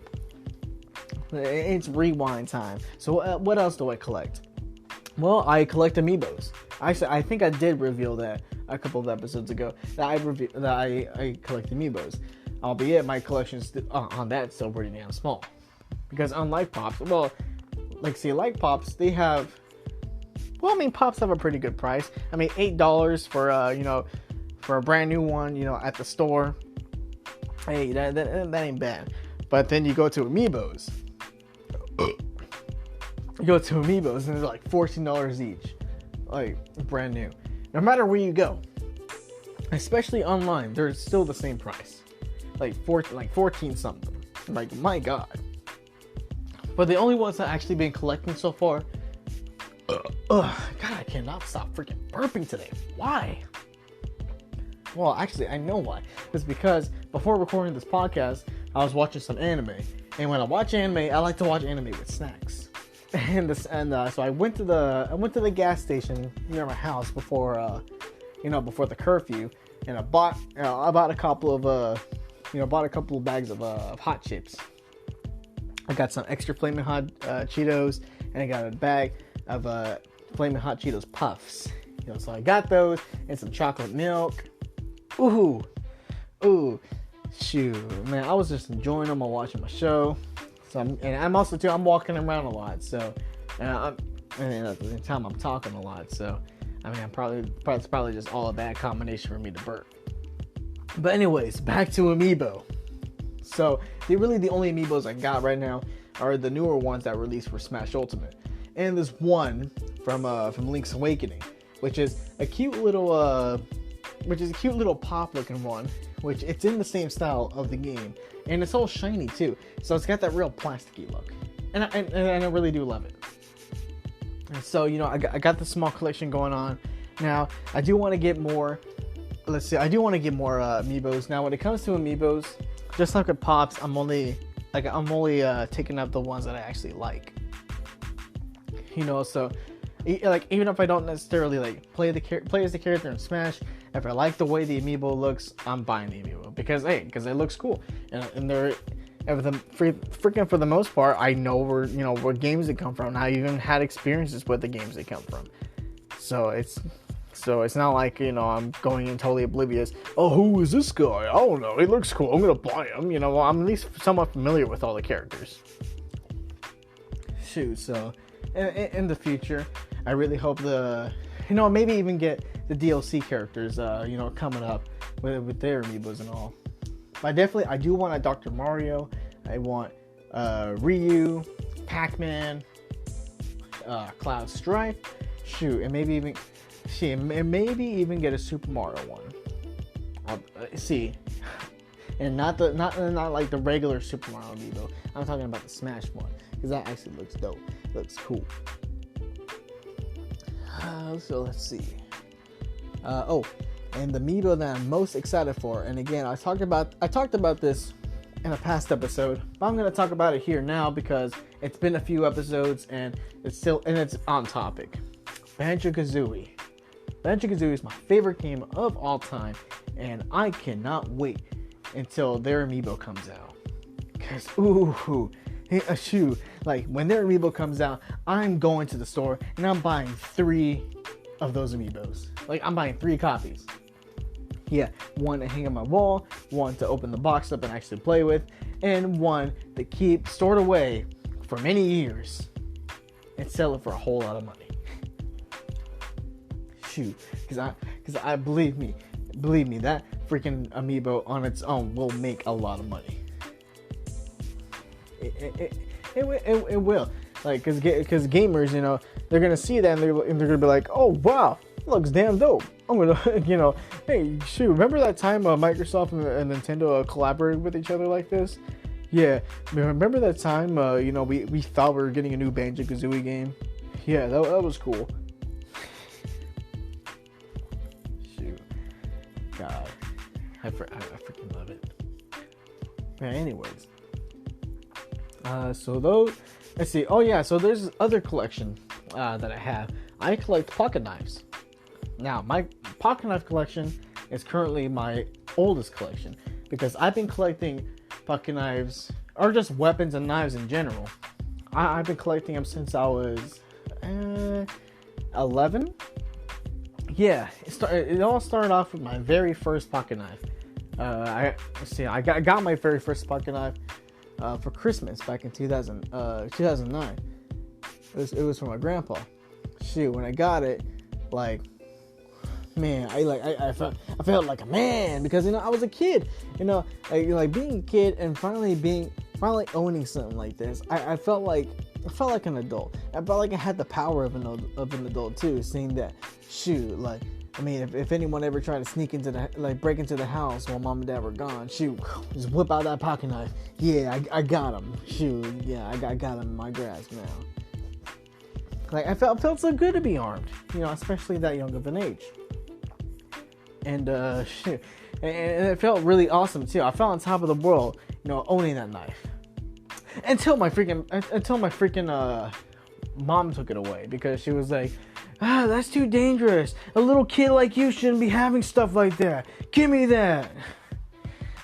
It's rewind time. So what else do I collect? Well, I collect amiibos. Actually, I think I did reveal that a couple of episodes ago that I collect amiibos. Albeit my collection on that's still pretty damn small. Because unlike Pops, like Pops, they have. Well, I mean, Pops have a pretty good price. I mean, $8 for a brand new one, at the store. Hey, that ain't bad. But then you go to amiibos. You go to amiibos and they're like $14 each, like brand new. No matter where you go, especially online, they're still the same price, like 14 something. Like my god. But the only ones I've actually been collecting so far. God, I cannot stop freaking burping today. Why? Well, actually, I know why. It's because before recording this podcast, I was watching some anime, and when I watch anime, I like to watch anime with snacks. So I went to the gas station near my house before the curfew, and I bought a couple of bags of hot chips. I got some extra flaming hot Cheetos, and I got a bag of flaming hot Cheetos puffs. So I got those and some chocolate milk. Ooh, shoot, man! I was just enjoying them while watching my show. So I'm also too. I'm walking around a lot, so and at the same time I'm talking a lot. So I mean, it's probably just all a bad combination for me to burp. But anyways, back to Amiibo. So the only Amiibos I got right now are the newer ones that released for Smash Ultimate, and there's one from Link's Awakening, which is a cute little pop looking one, which it's in the same style of the game, and it's all shiny too, so it's got that real plasticky look, and I really do love it. And so I got the small collection going on. Now I do want to get more. Amiibos. Now when it comes to Amiibos, just like with Pops, I'm only taking up the ones that I actually like. So even if I don't necessarily play as the character in Smash, if I like the way the Amiibo looks, I'm buying the Amiibo because it looks cool, and they're freaking for the most part, I know where games they come from, and I even had experiences with the games they come from. So it's not like I'm going in totally oblivious. Oh, who is this guy? I don't know. He looks cool. I'm gonna buy him. I'm at least somewhat familiar with all the characters. Shoot. So in the future, I really hope maybe even get the DLC characters, coming up with their Amiibos and all. But I do want a Dr. Mario. I want Ryu, Pac-Man, Cloud Stripe. Shoot, and maybe even get a Super Mario one. See, and not like the regular Super Mario Amiibo. I'm talking about the Smash one, because that actually looks dope. Looks cool. So let's see. And the Amiibo that I'm most excited for, and again, I talked about this in a past episode, but I'm gonna talk about it here now because it's been a few episodes and it's on topic. Banjo-Kazooie. Banjo-Kazooie is my favorite game of all time, and I cannot wait until their Amiibo comes out. Cause when their Amiibo comes out, I'm going to the store and I'm buying 3 of those Amiibos. I'm buying 3 copies. Yeah, one to hang on my wall, one to open the box up and actually play with, and one to keep stored away for many years and sell it for a whole lot of money. Shoot, because I believe me, Believe me, that freaking amiibo on its own will make a lot of money. It will. Like, cause gamers, you know, they're gonna see that and they're gonna be like, oh wow, it looks damn dope. I'm gonna, you know, hey, shoot, remember that time Microsoft and Nintendo collaborated with each other like this? Yeah, remember that time, you know, we thought we were getting a new Banjo-Kazooie game? Yeah, that was cool. Shoot. God, I freaking love it. But anyways, so those, let's see. Oh yeah, so there's this other collection that I have. I collect pocket knives. Now, my pocket knife collection is currently my oldest collection because I've been collecting pocket knives, or just weapons and knives in general. I've been collecting them since I was 11. Yeah, it all started off with my very first pocket knife. I got my very first pocket knife for Christmas back in 2009. It was from my grandpa. Shoot, when I got it, like, man, I felt like a man because, you know, I was a kid, you know, like being a kid and finally owning something like this. I felt like an adult. I felt like I had the power of an adult too, seeing that, shoot, like, I mean, if anyone ever tried to sneak into break into the house while mom and dad were gone, shoot, just whip out that pocket knife. Yeah, I got him. Shoot, yeah, I got him in my grasp now. Like, I felt so good to be armed, you know, especially that young of an age. And shoot, and it felt really awesome too. I felt on top of the world, you know, owning that knife. Until my freaking mom took it away because she was like, that's too dangerous. A little kid like you shouldn't be having stuff like that. Give me that.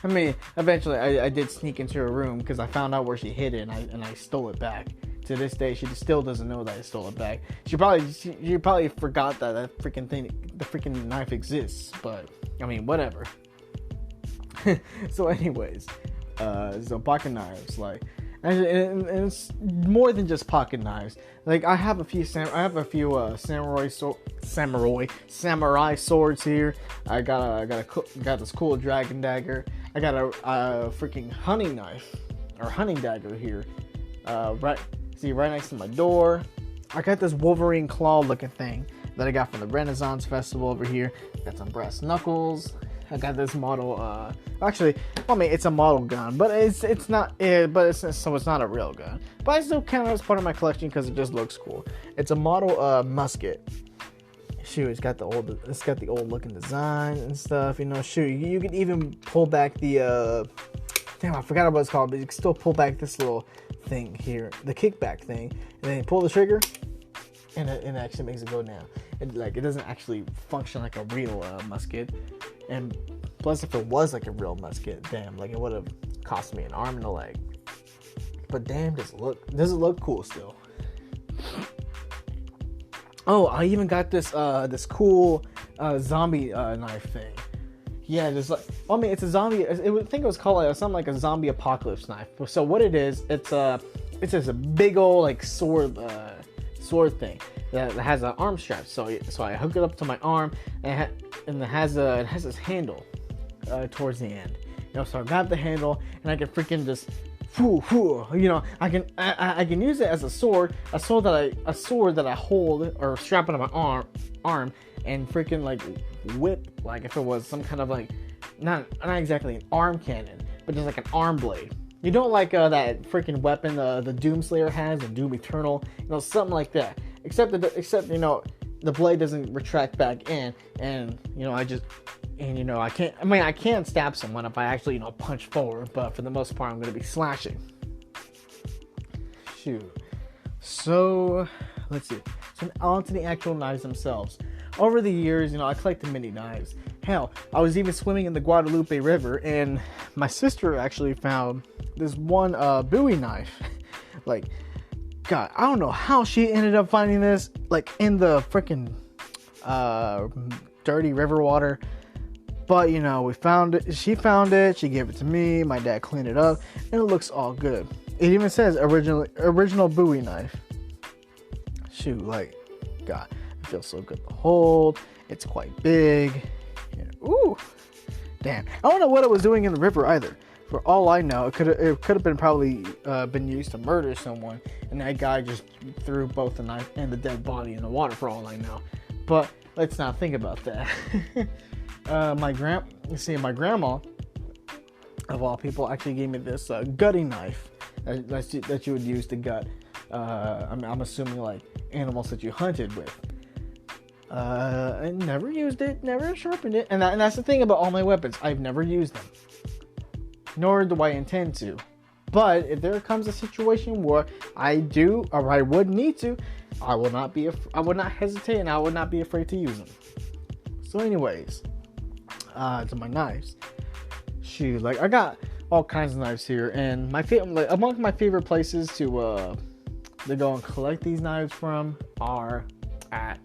I mean, eventually I did sneak into her room because I found out where she hid it and I stole it back. To this day, she still doesn't know that I stole it back. She probably forgot that freaking thing, the freaking knife exists. But I mean, whatever. So, anyways, so pocket knives, like, and it's more than just pocket knives. Like, I have a few samurai swords here. I got this cool dragon dagger. I got a freaking hunting knife or hunting dagger here. Right next to my door. I got this Wolverine claw looking thing that I got from the Renaissance Festival over here. Got some brass knuckles. I got this model. It's a model gun, but it's not a real gun. But I still count it as part of my collection because it just looks cool. It's a model musket. Shoot, it's got the old looking design and stuff. You know, shoot, you can even pull back the damn, I forgot what it's called, but you can still pull back this little thing here, the kickback thing, and then you pull the trigger, and it actually makes it go down. It doesn't actually function like a real musket, and plus, if it was like a real musket, damn, like it would have cost me an arm and a leg. But damn, does it look cool still? Oh, I even got this cool zombie knife thing. Yeah, just like, it's a zombie. I think it was called something like a zombie apocalypse knife. So what it is, it's just a big old like sword thing that has an arm strap. So I hook it up to my arm, and it has this handle towards the end. You know, so I grab the handle and I can freaking just, you know, I can use it as a sword that I hold or strap onto my arm and freaking like whip, like if it was some kind of like not exactly an arm cannon, but just like an arm blade. You know, like that freaking weapon the Doomslayer has in Doom Eternal, you know, something like that. Except you know, the blade doesn't retract back in, and you know, I can't stab someone if I actually, you know, punch forward, but for the most part I'm gonna be slashing. Shoot. So let's see. So on to the actual knives themselves. Over the years, you know, I collected many knives. Hell, I was even swimming in the Guadalupe River, and my sister actually found this one Bowie knife. Like, God, I don't know how she ended up finding this, like, in the freaking dirty river water. But, you know, we found it. She found it. She gave it to me. My dad cleaned it up, and it looks all good. It even says original Bowie knife. Shoot, like, God. Feels so good to hold. It's quite big. Yeah. Ooh, damn. I don't know what it was doing in the river either. For all I know, it could have been probably been used to murder someone, and that guy just threw both the knife and the dead body in the water. For all I know, but let's not think about that. My grandma, of all people, actually gave me this gutting knife that you would use to gut. I'm assuming like animals that you hunted with. I never used it, never sharpened it, and that's the thing about all my weapons. I've never used them, nor do I intend to. But if there comes a situation where I do or I would need to, I would not hesitate, and I would not be afraid to use them. So, anyways, to my knives. Shoot, like I got all kinds of knives here, and among my favorite places to go and collect these knives from are at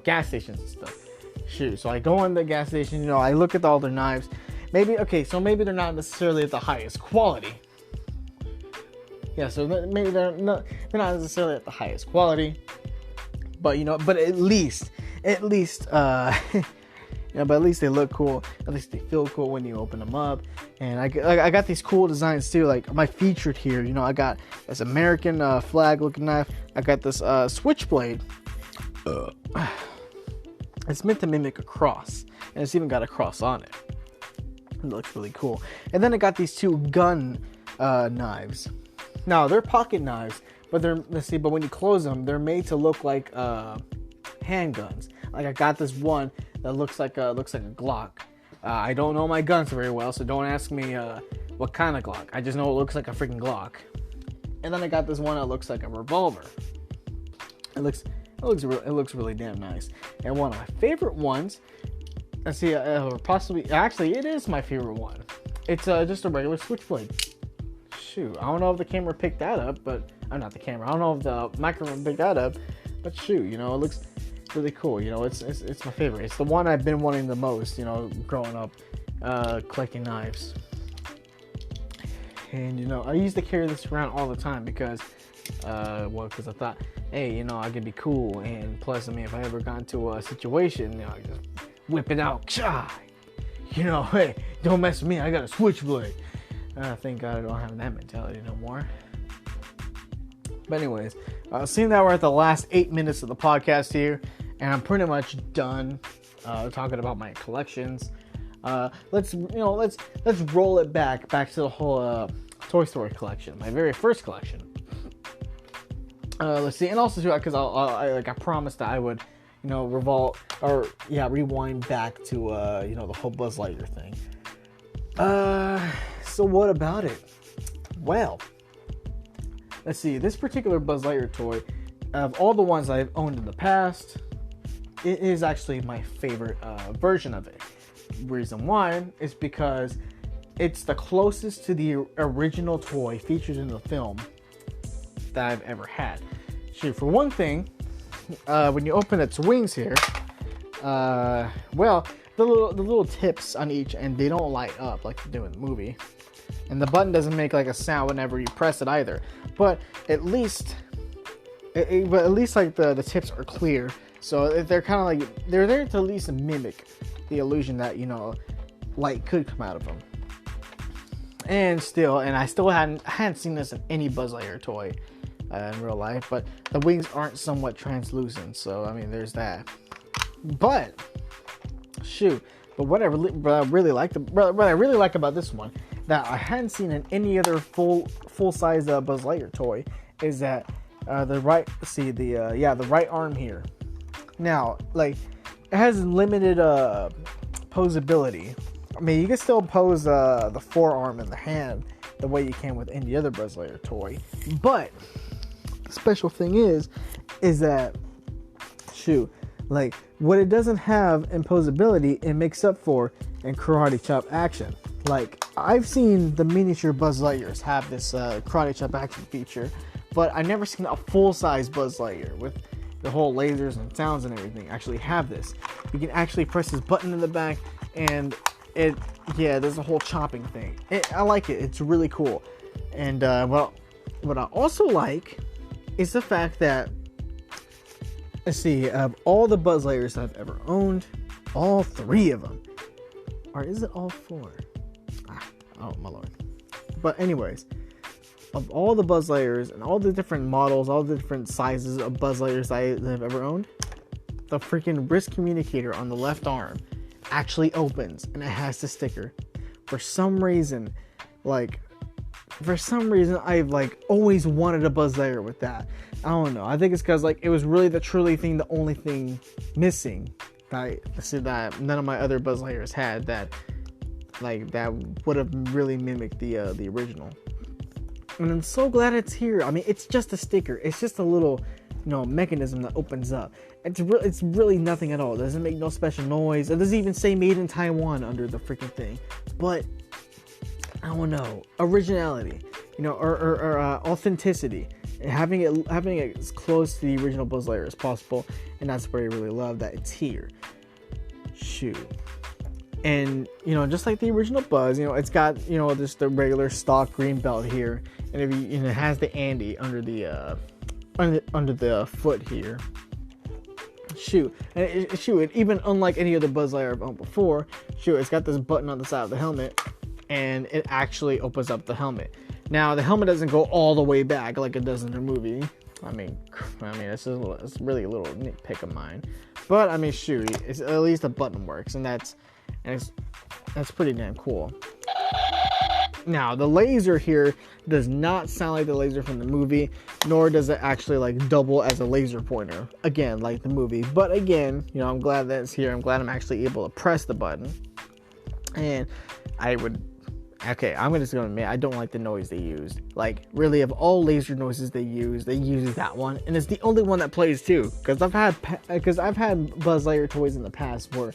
gas stations and stuff. Shoot, so I go in the gas station, I look at all their knives. Maybe they're not necessarily at the highest quality. Yeah, so maybe they're not necessarily at the highest quality, but at least but at least they look cool. At least they feel cool when you open them up. And I got these cool designs too. Like my featured here, I got this American flag looking knife. I got this switchblade. It's meant to mimic a cross, and it's even got a cross on it. It looks really cool. And then I got these two gun knives. Now they're pocket knives, but but when you close them, they're made to look like handguns. Like I got this one that looks like a Glock. I don't know my guns very well, so don't ask me what kind of Glock. I just know it looks like a freaking Glock. And then I got this one that looks like a revolver. It looks really damn nice. And one of my favorite ones. Let's see, actually, it is my favorite one. It's just a regular switchblade. Shoot, I don't know if the camera picked that up, but not the camera. I don't know if the microphone picked that up, but shoot, it looks really cool. It's my favorite. It's the one I've been wanting the most. Growing up, collecting knives. And I used to carry this around all the time because I thought, hey, I could be cool, and plus, if I ever got into a situation, I just whip it out. Hey, don't mess with me. I got a switchblade. Thank God I don't have that mentality no more. But anyways, seeing that we're at the last 8 minutes of the podcast here, and I'm pretty much done talking about my collections. Let's roll it back to the whole Toy Story collection, my very first collection. Let's see, and also too, because I promised that I would, rewind back to the whole Buzz Lightyear thing. So what about it? Well, let's see. This particular Buzz Lightyear toy, of all the ones I've owned in the past, it is actually my favorite version of it. Reason why is because it's the closest to the original toy featured in the film that I've ever had. Shoot, for one thing, when you open its wings here, the little tips on each end, they don't light up like they do in the movie, and the button doesn't make like a sound whenever you press it either. But at least like the tips are clear, so they're kind of like they're there to at least mimic the illusion that light could come out of them. And I still hadn't seen this in any Buzz Lightyear toy in real life, but the wings aren't somewhat translucent, so there's that. But what I really like about this one that I hadn't seen in any other full size Buzz Lightyear toy is that the right arm here. Now, like, it has limited posability. You can still pose the forearm and the hand the way you can with any other Buzz Lightyear toy, but the special thing is that what it doesn't have in posability, it makes up for in karate chop action. Like, I've seen the miniature Buzz Lightyears have this karate chop action feature, but I've never seen a full-size Buzz Lightyear with the whole lasers and sounds and everything actually have this. You can actually press this button in the back, and there's a whole chopping thing. I like it. It's really cool. And what I also like is the fact that let's see, of all the Buzz Lightyears I've ever owned, all 3 of them, or is it all 4? Oh my lord. But anyways, of all the Buzz Lightyears and all the different models, all the different sizes of Buzz Lightyears I've ever owned, the freaking wrist communicator on the left arm actually opens and it has the sticker. For some reason, I've always wanted a Buzz Lightyear with that. I don't know. I think it's because it was really the only thing missing that none of my other Buzz Lightyears had that would have really mimicked the original. And I'm so glad it's here. I mean, it's just a sticker. It's just a little, mechanism that opens up. It's really nothing at all. It doesn't make no special noise. It doesn't even say made in Taiwan under the freaking thing. But I don't know, originality, or authenticity. Having it as close to the original Buzz Lightyear as possible, and that's what I really love, that it's here. Shoot. And just like the original Buzz, it's got just the regular stock green belt here, and it has the Andy under the foot here. Shoot, and even unlike any other Buzz Lightyear I've owned before, it's got this button on the side of the helmet, and it actually opens up the helmet. Now the helmet doesn't go all the way back like it does in the movie. I mean, it's really a little nitpick of mine, but it's at least the button works, and that's pretty damn cool. Now, the laser here does not sound like the laser from the movie, nor does it actually double as a laser pointer, again, like the movie. But again, I'm glad that it's here. I'm glad I'm actually able to press the button. And I'm just gonna admit, I don't like the noise they used. Really, of all laser noises they use that one, and it's the only one that plays too. Because I've had Buzz Lightyear toys in the past where,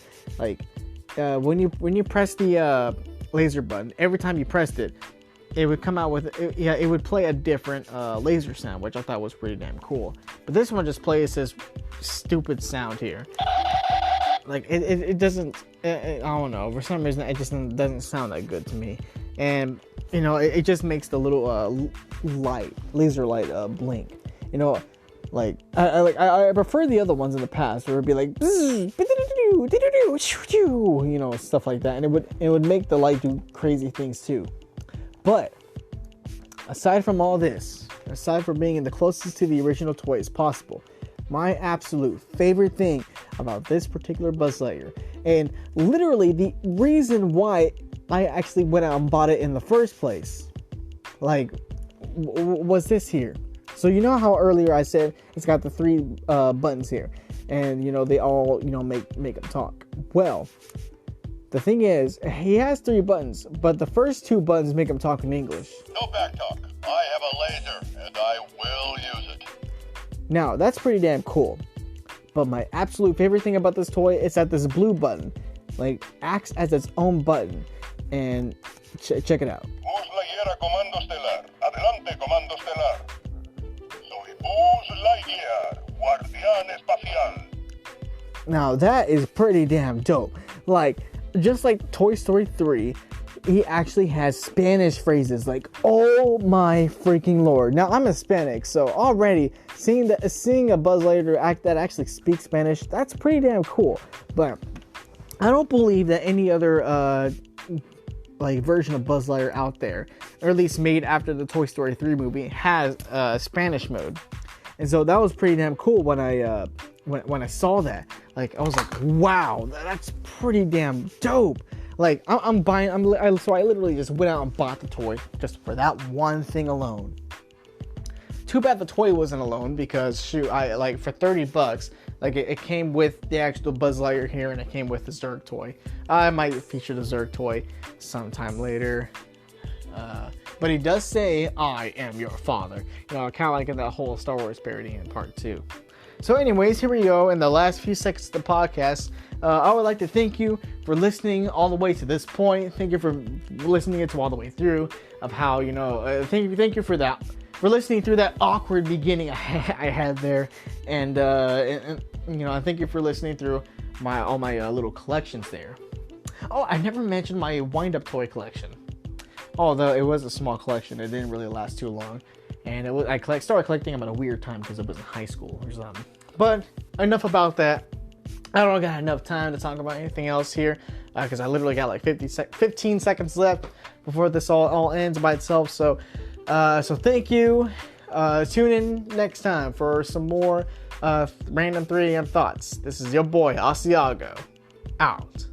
when you press the laser button, every time you pressed it, it would come out with it would play a different laser sound, which I thought was pretty damn cool. But this one just plays this stupid sound here. It doesn't, I don't know, for some reason it just doesn't sound that good to me. And it just makes the little laser light blink. I prefer the other ones in the past where it would be stuff like that, and it would make the light do crazy things too. But aside from all this, aside from being the closest to the original toy as possible, my absolute favorite thing about this particular Buzz Lightyear, and literally the reason why I actually went out and bought it in the first place, was this here. So how earlier I said it's got the 3 buttons here, and they all make them talk. Well, the thing is, he has 3 buttons, but the first 2 buttons make him talk in English. No back talk. I have a laser, and I will use it. Now, that's pretty damn cool. But my absolute favorite thing about this toy is that this blue button, acts as its own button. And check it out. Buzz Lightyear Comando Estelar. Adelante, Comando Estelar. Soy Buzz Lightyear, Guardián Espacial. Now, that is pretty damn dope. Just like Toy Story 3, he actually has Spanish phrases oh my freaking lord. Now, I'm Hispanic, so already seeing a Buzz Lightyear that actually speaks Spanish, that's pretty damn cool. But I don't believe that any other version of Buzz Lightyear out there, or at least made after the Toy Story 3 movie, has Spanish mode. And so that was pretty damn cool when I saw that. I was like, wow, that's pretty damn dope. I'm buying. So I literally just went out and bought the toy just for that one thing alone. Too bad the toy wasn't alone, because shoot, I for $30, it came with the actual Buzz Lightyear here, and it came with the Zurg toy. I might feature the Zurg toy sometime later. But he does say, "I am your father." Kind of like in that whole Star Wars parody in part 2. So anyways, here we go. In the last few seconds of the podcast, I would like to thank you for listening all the way to this point. Thank you for listening it to all the way through, of how, thank you for that, for listening through that awkward beginning I had there. And thank you for listening through all my little collections there. Oh, I never mentioned my wind-up toy collection. Although it was a small collection, it didn't really last too long. And I started collecting them at a weird time because it was in high school or something. But enough about that. I don't got enough time to talk about anything else here because I literally got like 15 seconds left before this all ends by itself. So thank you. Tune in next time for some more random 3 AM thoughts. This is your boy Asiago out.